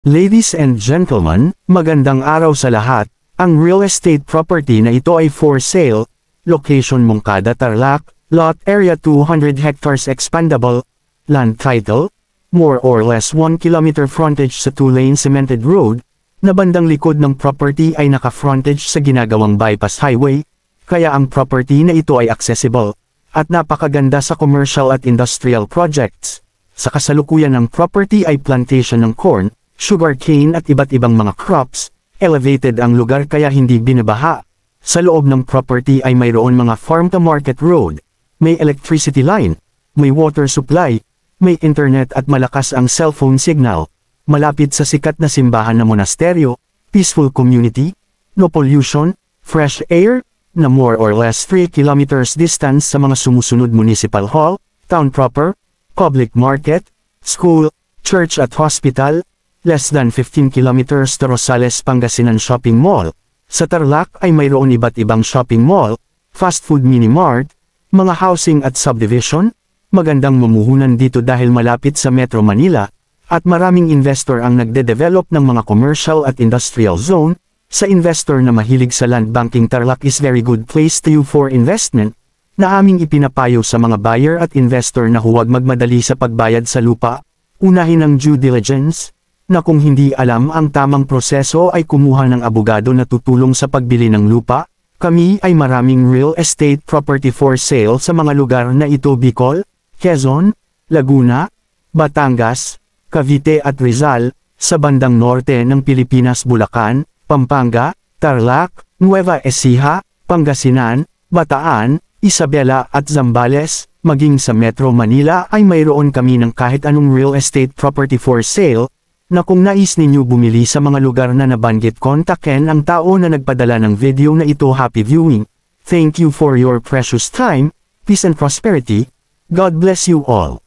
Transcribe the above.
Ladies and gentlemen, magandang araw sa lahat. Ang real estate property na ito ay for sale, location Moncada Tarlac, lot area 200 hectares expandable, land title, more or less 1 kilometer frontage sa 2-lane cemented road, na bandang likod ng property ay naka-frontage sa ginagawang bypass highway, kaya ang property na ito ay accessible, at napakaganda sa commercial at industrial projects. Sa kasalukuyan ng property ay plantation ng corn, sugarcane at iba't ibang mga crops, elevated ang lugar kaya hindi binabaha. Sa loob ng property ay mayroon mga farm-to-market road, may electricity line, may water supply, may internet at malakas ang cellphone signal, malapit sa sikat na simbahan na monasteryo, peaceful community, no pollution, fresh air, na more or less 3 kilometers distance sa mga sumusunod municipal hall, town proper, public market, school, church at hospital, less than 15 kilometers to Rosales Pangasinan Shopping Mall. Sa Tarlac ay mayroon iba't ibang shopping mall, fast food mini-mart, mga housing at subdivision, magandang mamumuhunan dito dahil malapit sa Metro Manila, at maraming investor ang nagde-develop ng mga commercial at industrial zone. Sa investor na mahilig sa land banking, Tarlac is very good place to you for investment, na aming ipinapayo sa mga buyer at investor na huwag magmadali sa pagbayad sa lupa, unahin ang due diligence, na kung hindi alam ang tamang proseso ay kumuha ng abogado na tutulong sa pagbili ng lupa. Kami ay maraming real estate property for sale sa mga lugar na ito: Bicol, Quezon, Laguna, Batangas, Cavite at Rizal, sa bandang norte ng Pilipinas, Bulacan, Pampanga, Tarlac, Nueva Ecija, Pangasinan, Bataan, Isabela at Zambales, maging sa Metro Manila ay mayroon kami ng kahit anong real estate property for sale, na kung nais ninyo bumili sa mga lugar na nabanggit, kontakin ang tao na nagpadala ng video na ito. Happy viewing. Thank you for your precious time. Peace and prosperity. God bless you all.